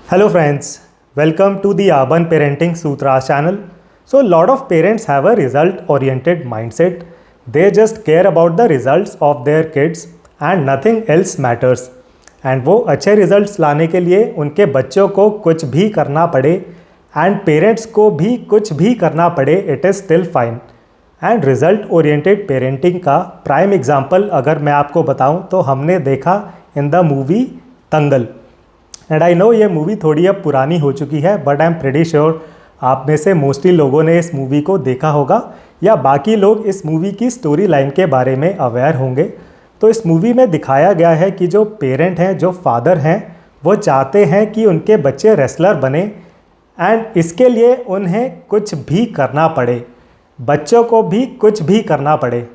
Hello friends, welcome to the Urban Parenting Sutras channel. So a lot of parents have a result oriented mindset. They just care about the results of their kids and nothing else matters. And वो अच्छे results लाने के लिए उनके बच्चों को कुछ भी करना पड़े and parents को भी कुछ भी करना पड़े, it is still fine. And result oriented parenting का प्राइम एग्जाम्पल अगर मैं आपको बताऊं तो हमने देखा in the movie Dangal. And I know ये मूवी थोड़ी अब पुरानी हो चुकी है, but I am pretty sure आप में से मोस्टली लोगों ने इस मूवी को देखा होगा या बाकी लोग इस मूवी की स्टोरी लाइन के बारे में अवेयर होंगे. तो इस मूवी में दिखाया गया है कि जो पेरेंट हैं, जो फादर हैं, वो चाहते हैं कि उनके बच्चे रेसलर बने एंड इसके लिए उन्हें कुछ भी करना पड़े, बच्चों को भी कुछ भी करना पड़े.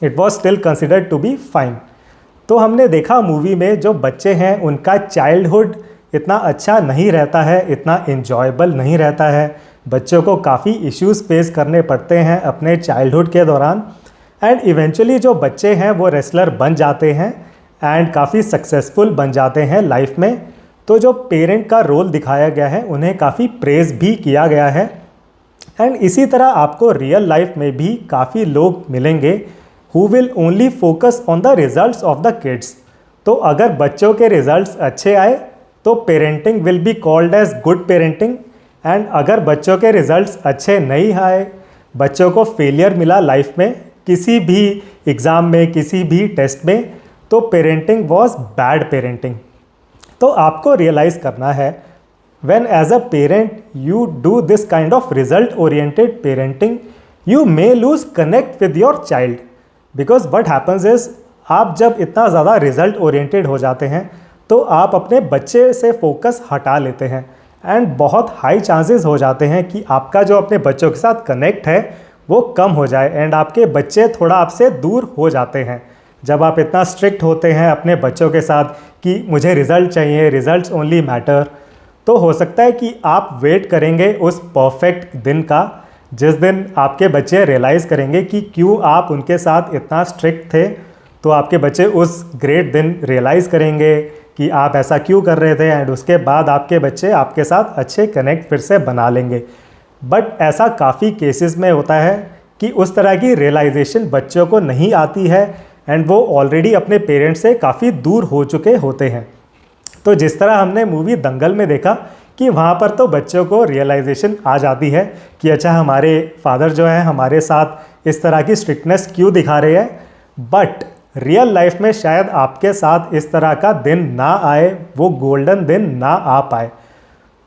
It was still considered to be fine. तो हमने देखा मूवी में जो बच्चे हैं उनका चाइल्डहुड इतना अच्छा नहीं रहता है, इतना इन्जॉयबल नहीं रहता है. बच्चों को काफ़ी इश्यूज़ फेस करने पड़ते हैं अपने चाइल्डहुड के दौरान एंड इवेंचुअली जो बच्चे हैं वो रेसलर बन जाते हैं एंड काफ़ी सक्सेसफुल बन जाते हैं लाइफ में. तो जो पेरेंट का रोल दिखाया गया है उन्हें काफ़ी प्रेज़ भी किया गया है. एंड इसी तरह आपको रियल लाइफ में भी काफ़ी लोग मिलेंगे who will only focus on the results of the kids. तो अगर बच्चों के रिजल्ट्स अच्छे आए तो parenting will be called as good parenting. And अगर बच्चों के रिजल्ट्स अच्छे नहीं आए, बच्चों को फेलियर मिला लाइफ में किसी भी एग्ज़ाम में, किसी भी टेस्ट में, तो पेरेंटिंग वॉज बैड पेरेंटिंग. तो आपको रियलाइज़ करना है when as a parent you do this kind of result oriented parenting, you may lose connect with your child, because what happens is आप जब इतना ज़्यादा रिजल्ट ओरिएंटेड हो जाते हैं तो आप अपने बच्चे से फोकस हटा लेते हैं एंड बहुत हाई चांसेस हो जाते हैं कि आपका जो अपने बच्चों के साथ कनेक्ट है वो कम हो जाए एंड आपके बच्चे थोड़ा आपसे दूर हो जाते हैं. जब आप इतना स्ट्रिक्ट होते हैं अपने बच्चों के साथ कि मुझे रिज़ल्ट चाहिए, रिज़ल्ट्स ओनली मैटर, तो हो सकता है कि आप वेट करेंगे उस परफेक्ट दिन का जिस दिन आपके बच्चे रियलाइज़ करेंगे कि क्यों आप उनके साथ इतना स्ट्रिक्ट थे. तो आपके बच्चे उस ग्रेट दिन रियलाइज़ करेंगे कि आप ऐसा क्यों कर रहे थे एंड उसके बाद आपके बच्चे आपके साथ अच्छे कनेक्ट फिर से बना लेंगे. बट ऐसा काफ़ी केसेस में होता है कि उस तरह की रियलाइजेशन बच्चों को नहीं आती है एंड वो ऑलरेडी अपने पेरेंट्स से काफ़ी दूर हो चुके होते हैं. तो जिस तरह हमने मूवी दंगल में देखा कि वहाँ पर तो बच्चों को रियलाइजेशन आ जाती है कि अच्छा हमारे फादर जो हैं हमारे साथ इस तरह की स्ट्रिक्टनेस क्यों दिखा रहे हैं, बट रियल लाइफ में शायद आपके साथ इस तरह का दिन ना आए, वो गोल्डन दिन ना आ पाए.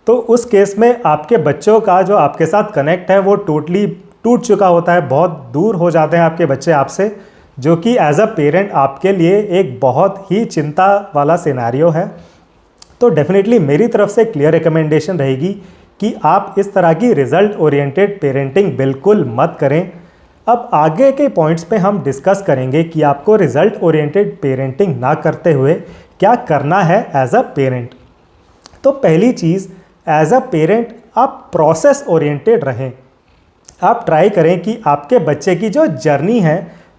तो उस केस में आपके बच्चों का जो आपके साथ कनेक्ट है वो टोटली टूट चुका होता है, बहुत दूर हो जाते हैं आपके बच्चे आपसे, जो कि एज अ पेरेंट आपके लिए एक बहुत ही चिंता वाला सिनेरियो है. तो डेफिनेटली मेरी तरफ से क्लियर रिकमेंडेशन रहेगी कि आप इस तरह की रिजल्ट ओरिएंटेड पेरेंटिंग बिल्कुल मत करें. अब आगे के पॉइंट्स पे हम डिस्कस करेंगे कि आपको रिजल्ट ओरिएंटेड पेरेंटिंग ना करते हुए क्या करना है एज अ पेरेंट. तो पहली चीज़, एज अ पेरेंट आप प्रोसेस ओरिएंटेड रहें. आप ट्राई करें कि आपके बच्चे की जो जर्नी है,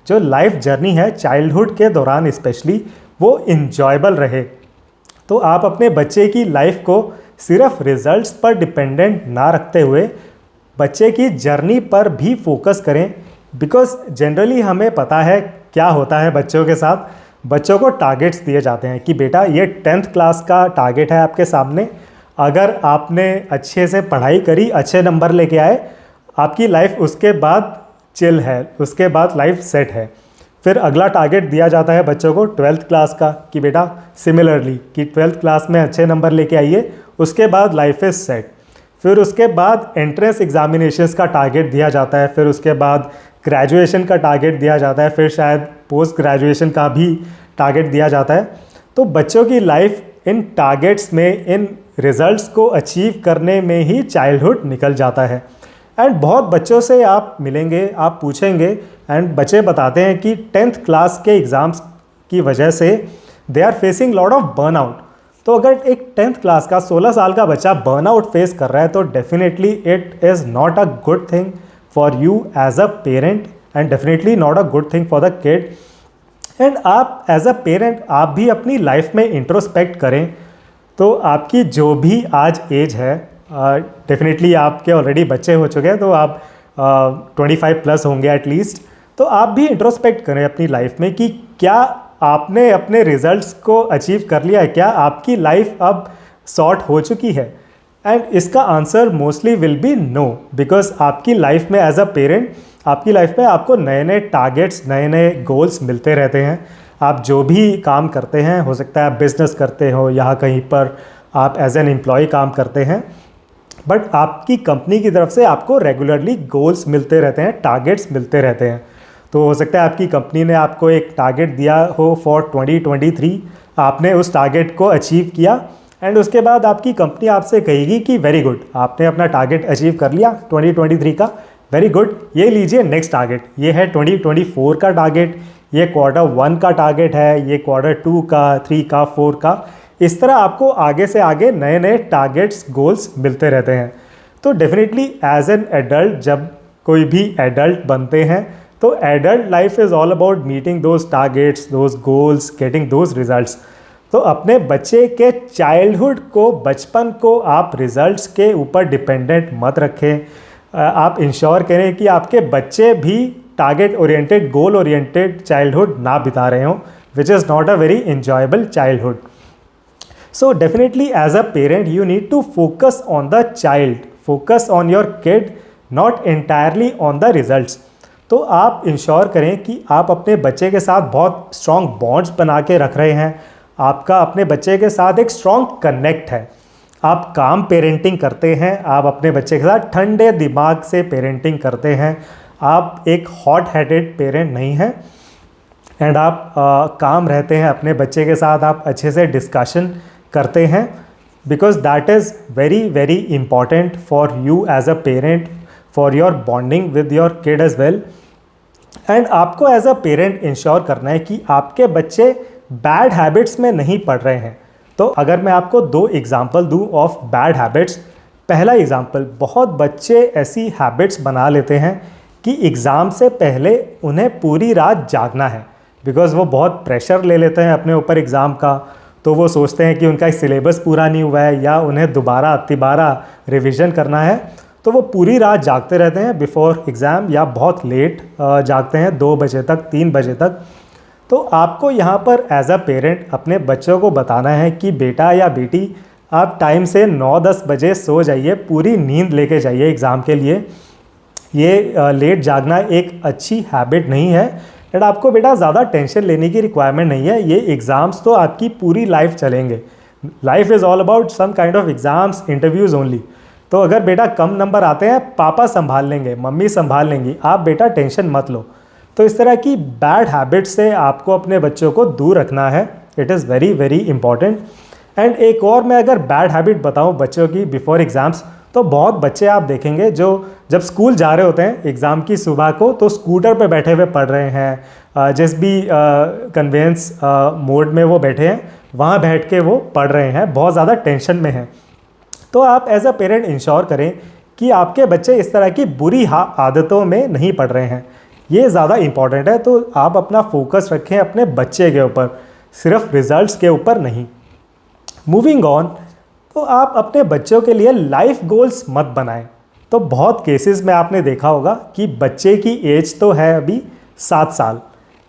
जो लाइफ जर्नी है चाइल्डहुड के दौरान स्पेशली, वो इंजॉयबल रहे. तो आप अपने बच्चे की लाइफ को सिर्फ रिजल्ट्स पर डिपेंडेंट ना रखते हुए बच्चे की जर्नी पर भी फोकस करें. बिकॉज जनरली हमें पता है क्या होता है बच्चों के साथ. बच्चों को टारगेट्स दिए जाते हैं कि बेटा ये 10th क्लास का टारगेट है आपके सामने, अगर आपने अच्छे से पढ़ाई करी, अच्छे नंबर लेके आए, आपकी लाइफ उसके बाद चिल है, उसके बाद लाइफ सेट है. फिर अगला टारगेट दिया जाता है बच्चों को 12th क्लास का कि बेटा सिमिलरली कि 12th क्लास में अच्छे नंबर लेके आइए, उसके बाद लाइफ इज सेट. फिर उसके बाद एंट्रेंस एग्जामिनेशंस का टारगेट दिया जाता है, फिर उसके बाद ग्रेजुएशन का टारगेट दिया जाता है, फिर शायद पोस्ट ग्रेजुएशन का भी टारगेट दिया जाता है. तो बच्चों की लाइफ इन टारगेट्स में, इन रिजल्ट्स को अचीव करने में ही चाइल्डहुड निकल जाता है. एंड बहुत बच्चों से आप मिलेंगे, आप पूछेंगे एंड बच्चे बताते हैं कि 10th क्लास के एग्ज़ाम्स की वजह से they are facing lot of burnout. तो अगर एक 10th क्लास का 16 साल का बच्चा बर्नआउट फेस कर रहा है तो definitely it is not a good thing for you as a parent and definitely not a good thing for the kid. And आप एज अ पेरेंट आप भी अपनी लाइफ में इंट्रोस्पेक्ट करें तो आपकी जो भी आज एज है, डेफिनेटली आपके ऑलरेडी बच्चे हो चुके हैं, तो आप 25 प्लस होंगे एटलीस्ट। तो आप भी इंट्रोस्पेक्ट करें अपनी लाइफ में कि क्या आपने अपने रिजल्ट्स को अचीव कर लिया है, क्या आपकी लाइफ अब सॉर्ट हो चुकी है। एंड इसका answer mostly will be no, because आपकी लाइफ में एज अ पेरेंट, आपकी लाइफ में आपको नए नए टारगेट्स, नए नए गोल्स मिलते रहते हैं। आप जो भी काम करते हैं, हो सकता है आप बिजनेस करते हो या कहीं पर आप एज एन एम्प्लॉय काम करते हैं, बट आपकी कंपनी की तरफ से आपको रेगुलरली गोल्स मिलते रहते हैं, टारगेट्स मिलते रहते हैं। तो हो सकता है आपकी कंपनी ने आपको एक टारगेट दिया हो फॉर 2023, आपने उस टारगेट को अचीव किया एंड उसके बाद आपकी कंपनी आपसे कहेगी कि वेरी गुड, आपने अपना टारगेट अचीव कर लिया 2023 का, वेरी गुड, ये लीजिए नेक्स्ट टारगेट, ये है 2024 का टारगेट, ये Q1 का टारगेट है, ये Q2 का, 3 का, 4 का। इस तरह आपको आगे से आगे नए नए टारगेट्स, गोल्स मिलते रहते हैं। तो डेफिनेटली एज एन एडल्ट, जब कोई भी एडल्ट बनते हैं, तो adult life is all about meeting those targets, those goals, getting those results. तो अपने बच्चे के चाइल्डहुड को, बचपन को आप रिजल्ट्स के ऊपर डिपेंडेंट मत रखें। आप इंश्योर करें कि आपके बच्चे भी target oriented, goal oriented childhood ना बिता रहे हों, which is not a very enjoyable childhood. So definitely as a parent you need to focus on the child, focus on your kid, not entirely on the results. तो आप ensure करें कि आप अपने बच्चे के साथ बहुत स्ट्रॉन्ग बॉन्ड्स बना के रख रहे हैं, आपका अपने बच्चे के साथ एक स्ट्रॉन्ग कनेक्ट है, आप काम पेरेंटिंग करते हैं, आप अपने बच्चे के साथ ठंडे दिमाग से पेरेंटिंग करते हैं, आप एक हॉट हेडेड पेरेंट नहीं हैं एंड आप काम रहते हैं अपने बच्चे के साथ, आप अच्छे से डिस्कशन करते हैं, because that is very very important for you as a parent, for your bonding with your kid as well. And आपको एज अ पेरेंट इंश्योर करना है कि आपके बच्चे बैड हैबिट्स में नहीं पड़ रहे हैं। तो अगर मैं आपको 2 एग्जाम्पल दूँ ऑफ बैड हैबिट्स। पहला एग्जाम्पल, बहुत बच्चे ऐसी हैबिट्स बना लेते हैं कि एग्ज़ाम से पहले उन्हें पूरी रात जागना है, बिकॉज़ वो बहुत प्रेशर ले लेते हैं अपने ऊपर एग्ज़ाम का। तो वो सोचते हैं कि उनका सिलेबस पूरा नहीं हुआ है या उन्हें दोबारा तिबारा रिवीजन करना है, तो वो पूरी रात जागते रहते हैं बिफोर एग्ज़ाम, या बहुत लेट जागते हैं, 2 बजे तक, 3 बजे तक। तो आपको यहाँ पर एज अ पेरेंट अपने बच्चों को बताना है कि बेटा या बेटी, आप टाइम से 9-10 बजे सो जाइए, पूरी नींद लेके जाइए एग्ज़ाम के लिए। ये लेट जागना एक अच्छी हैबिट नहीं है एंड आपको बेटा ज़्यादा टेंशन लेने की रिक्वायरमेंट नहीं है। ये एग्ज़ाम्स तो आपकी पूरी लाइफ चलेंगे, life is all about some kind of exams, interviews only. तो अगर बेटा कम नंबर आते हैं, पापा संभाल लेंगे, मम्मी संभाल लेंगी, आप बेटा टेंशन मत लो। तो इस तरह की बैड हैबिट से आपको अपने बच्चों को दूर रखना है, it is very very important. And एक और मैं अगर बैड हैबिट बताऊँ बच्चों की बिफोर एग्ज़ाम्स, तो बहुत बच्चे आप देखेंगे जो जब स्कूल जा रहे होते हैं एग्ज़ाम की सुबह को, तो स्कूटर पे बैठे हुए पढ़ रहे हैं, जिस भी कन्वेंस मोड में वो बैठे हैं वहाँ बैठ के वो पढ़ रहे हैं, बहुत ज़्यादा टेंशन में हैं। तो आप एज अ पेरेंट इंश्योर करें कि आपके बच्चे इस तरह की बुरी आदतों में नहीं पढ़ रहे हैं, ये ज़्यादा इम्पॉर्टेंट है। तो आप अपना फोकस रखें अपने बच्चे के ऊपर, सिर्फ रिजल्ट्स के ऊपर नहीं। मूविंग ऑन, तो आप अपने बच्चों के लिए लाइफ गोल्स मत बनाएं। तो बहुत केसेस में आपने देखा होगा कि बच्चे की एज तो है अभी 7 साल,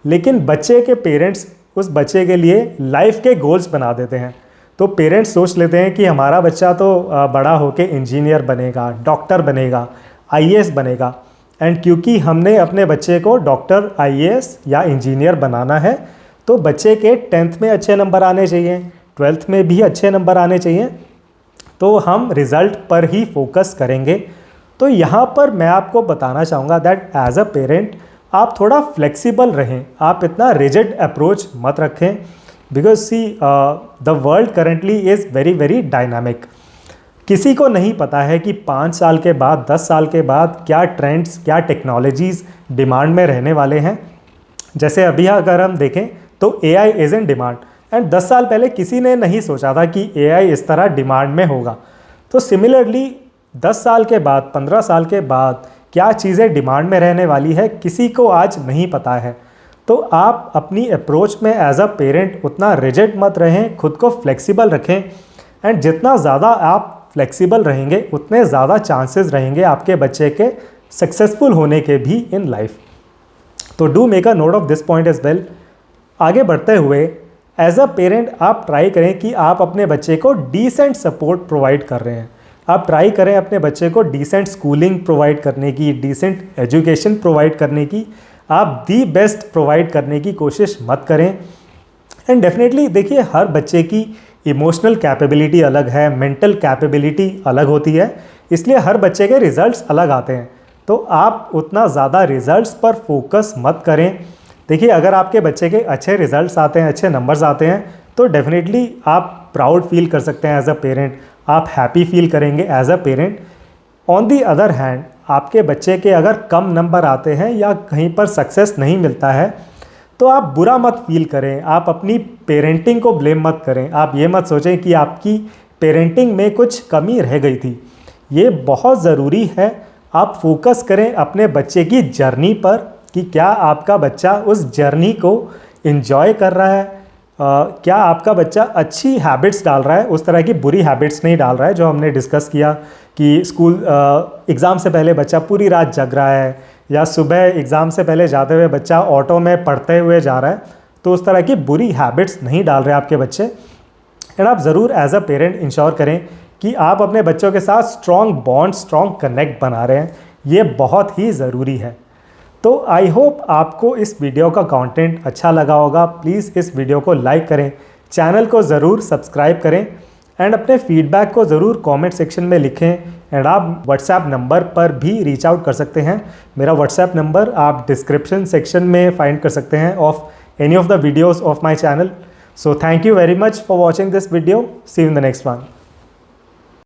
लेकिन बच्चे के पेरेंट्स उस बच्चे के लिए लाइफ के गोल्स बना देते हैं। तो पेरेंट्स सोच लेते हैं कि हमारा बच्चा तो बड़ा होके इंजीनियर बनेगा, डॉक्टर बनेगा, आईएएस बनेगा, एंड क्योंकि हमने अपने बच्चे को डॉक्टर, आईएएस या इंजीनियर बनाना है, तो बच्चे के 10th में अच्छे नंबर आने चाहिए, 12th में भी अच्छे नंबर आने चाहिए, तो हम रिज़ल्ट पर ही फोकस करेंगे। तो यहाँ पर मैं आपको बताना चाहूँगा दैट एज अ पेरेंट आप थोड़ा फ्लेक्सिबल रहें, आप इतना रिजिड अप्रोच मत रखें, because see the world currently is very very dynamic. किसी को नहीं पता है कि 5 साल के बाद, 10 साल के बाद क्या ट्रेंड्स, क्या टेक्नोलॉजीज़ डिमांड में रहने वाले हैं। जैसे अभी अगर हम देखें तो AI is in demand, and 10 साल पहले किसी ने नहीं सोचा था कि AI इस तरह डिमांड में होगा। तो सिमिलरली 10 साल के बाद, 15 साल के बाद क्या चीज़ें डिमांड में रहने वाली है, किसी को आज नहीं पता है। तो आप अपनी अप्रोच में एज अ पेरेंट उतना रिजिड मत रहें, खुद को फ्लेक्सिबल रखें एंड जितना ज़्यादा आप फ्लेक्सिबल रहेंगे उतने ज़्यादा चांसेस रहेंगे आपके बच्चे के सक्सेसफुल होने के भी इन लाइफ। तो do make a note of this point as well. आगे बढ़ते हुए एज अ पेरेंट आप ट्राई करें कि आप अपने बच्चे को डिसेंट सपोर्ट प्रोवाइड कर रहे हैं। आप ट्राई करें अपने बच्चे को डिसेंट स्कूलिंग प्रोवाइड करने की, डिसेंट एजुकेशन प्रोवाइड करने की, आप दी बेस्ट प्रोवाइड करने की कोशिश मत करें। एंड डेफिनेटली देखिए, हर बच्चे की इमोशनल कैपेबिलिटी अलग है, मेंटल कैपेबिलिटी अलग होती है, इसलिए हर बच्चे के रिजल्ट्स अलग आते हैं। तो आप उतना ज़्यादा रिजल्ट्स पर फोकस मत करें। देखिए, अगर आपके बच्चे के अच्छे रिजल्ट्स आते हैं, अच्छे नंबर्स आते हैं, तो डेफिनेटली आप प्राउड फील कर सकते हैं एज अ पेरेंट, आप हैप्पी फील करेंगे as a parent. On the other hand, आपके बच्चे के अगर कम नंबर आते हैं या कहीं पर सक्सेस नहीं मिलता है, तो आप बुरा मत फील करें, आप अपनी पेरेंटिंग को ब्लेम मत करें। आप ये मत सोचें कि आपकी पेरेंटिंग में कुछ कमी रह गई थी। ये बहुत ज़रूरी है, आप फोकस करें अपने बच्चे की जर्नी पर कि क्या आपका बच्चा उस जर्नी को एंजॉय कर रहा है, क्या आपका बच्चा अच्छी हैबिट्स डाल रहा है, उस तरह की बुरी हैबिट्स नहीं डाल रहा है जो हमने डिस्कस किया कि स्कूल एग्ज़ाम से पहले बच्चा पूरी रात जग रहा है, या सुबह एग्ज़ाम से पहले जाते हुए बच्चा ऑटो में पढ़ते हुए जा रहा है। तो उस तरह की बुरी हैबिट्स नहीं डाल रहे आपके बच्चे। एंड आप ज़रूर एज अ पेरेंट इंश्योर करें कि आप अपने बच्चों के साथ स्ट्रॉन्ग बॉन्ड, स्ट्रॉन्ग कनेक्ट बना रहे हैं। ये बहुत ही ज़रूरी है। तो आई होप आपको इस वीडियो का कंटेंट अच्छा लगा होगा। प्लीज़ इस वीडियो को लाइक करें, चैनल को ज़रूर सब्सक्राइब करें एंड अपने फीडबैक को ज़रूर कमेंट सेक्शन में लिखें। एंड आप व्हाट्सएप नंबर पर भी रीच आउट कर सकते हैं। मेरा व्हाट्सएप नंबर आप डिस्क्रिप्शन सेक्शन में फाइंड कर सकते हैं of any of the videos of my channel. So thank you very much for watching this video. See you in the next one.